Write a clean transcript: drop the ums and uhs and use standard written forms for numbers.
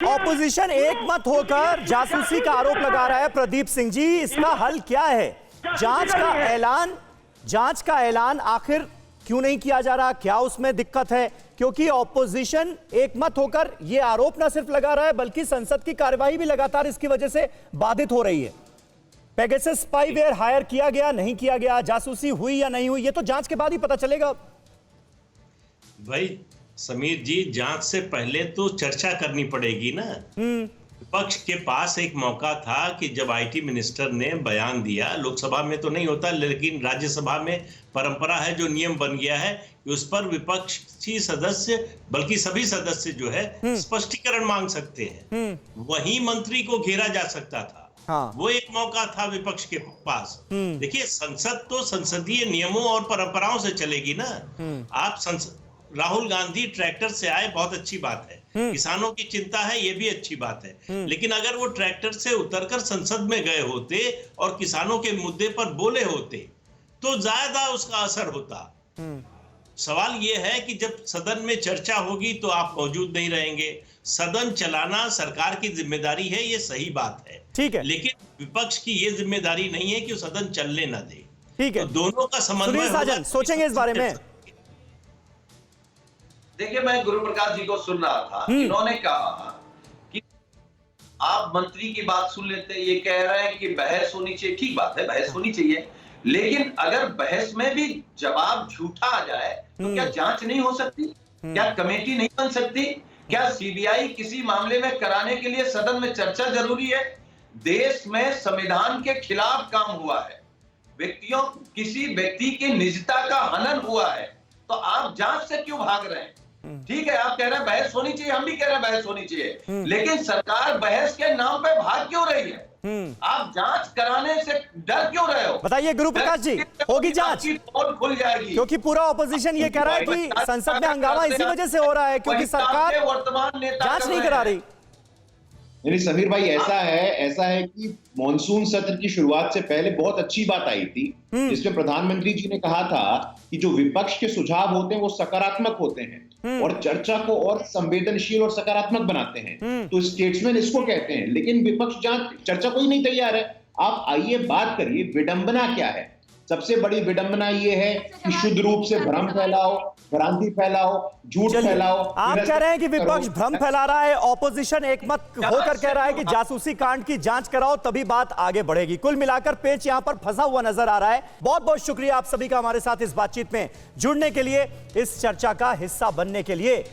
Opposition एक मत होकर जासूसी का आरोप लगा रहा है प्रदीप सिंह जी, इसका हल क्या है? जांच का ऐलान आखिर क्यों नहीं किया जा रहा? क्या उसमें दिक्कत है? क्योंकि ऑपोजिशन एक मत होकर यह आरोप न सिर्फ लगा रहा है बल्कि संसद की कार्यवाही भी लगातार इसकी वजह से बाधित हो रही है। पेगासस स्पाईवेयर हायर किया गया, नहीं किया गया, जासूसी हुई या नहीं हुई, ये तो जांच के बाद ही पता चलेगा। भाई समीर जी, जांच से पहले तो चर्चा करनी पड़ेगी ना। विपक्ष के पास एक मौका था कि जब आईटी मिनिस्टर ने बयान दिया, लोकसभा में तो नहीं होता लेकिन राज्यसभा में परंपरा है, जो नियम बन गया है कि उस पर विपक्षी सदस्य बल्कि सभी सदस्य जो है स्पष्टीकरण मांग सकते हैं। वही मंत्री को घेरा जा सकता था। हाँ। वो एक मौका था विपक्ष के पास। देखिए, संसद तो संसदीय नियमों और परंपराओं से चलेगी ना। आप राहुल गांधी ट्रैक्टर से आए, बहुत अच्छी बात है। किसानों की चिंता है, ये भी अच्छी बात है। लेकिन अगर वो ट्रैक्टर से उतरकर संसद में गए होते और किसानों के मुद्दे पर बोले होते तो ज्यादा उसका असर होता। सवाल ये है कि जब सदन में चर्चा होगी तो आप मौजूद नहीं रहेंगे। सदन चलाना सरकार की जिम्मेदारी है, ये सही बात है। ठीक है, लेकिन विपक्ष की ये जिम्मेदारी नहीं है कि वो सदन चलने ना दे। ठीक है, तो दोनों का समन्वय होगा। सोचेंगे इस बारे में। देखिए, मैं गुरु प्रकाश जी को सुन रहा था। इन्होंने कहा कि आप मंत्री की बात सुन लेते, ये कह रहे हैं कि बहस होनी चाहिए। ठीक बात है, बहस होनी चाहिए, लेकिन अगर बहस में भी जवाब झूठा आ जाए तो क्या जांच नहीं हो सकती? क्या कमेटी नहीं बन सकती? क्या सीबीआई किसी मामले में कराने के लिए सदन में चर्चा जरूरी है? देश में संविधान के खिलाफ काम हुआ है, किसी व्यक्ति की निजता का हनन हुआ है, तो आप जांच से क्यों भाग रहे हैं? ठीक है, आप कह रहे हैं बहस होनी चाहिए, हम भी कह रहे हैं बहस होनी चाहिए, लेकिन सरकार बहस के नाम पे भाग क्यों रही है? आप जांच कराने से डर क्यों रहे हो? बताइए गुरु प्रकाश जी, होगी जांच? पोल खुल जाएगी, क्योंकि पूरा ऑपोजिशन ये कह रहा है कि संसद में हंगामा इसी वजह से हो रहा है क्योंकि सरकार वर्तमान नेता जांच नहीं करा रही। नहीं समीर भाई, ऐसा है कि मॉनसून सत्र की शुरुआत से पहले बहुत अच्छी बात आई थी जिसमें प्रधानमंत्री जी ने कहा था कि जो विपक्ष के सुझाव होते हैं वो सकारात्मक होते हैं और चर्चा को और संवेदनशील और सकारात्मक बनाते हैं। तो स्टेट्समैन इसको कहते हैं, लेकिन विपक्ष चर्चा को ही नहीं तैयार है। आप आइए बात करिए, विडंबना क्या है? सबसे बड़ी विडंबना ये है कि शुद्ध रूप से भ्रम फैलाओ, भ्रांति फैलाओ, झूठ फैलाओ। आप कह रहे हैं कि विपक्ष भ्रम फैला रहा है, ऑपोजिशन एक मत होकर कह रहा है कि जासूसी कांड की जांच कराओ तभी बात आगे बढ़ेगी। कुल मिलाकर पेच यहां पर फंसा हुआ नजर आ रहा है। बहुत बहुत शुक्रिया आप सभी का हमारे साथ इस बातचीत में जुड़ने के लिए, इस चर्चा का हिस्सा बनने के लिए।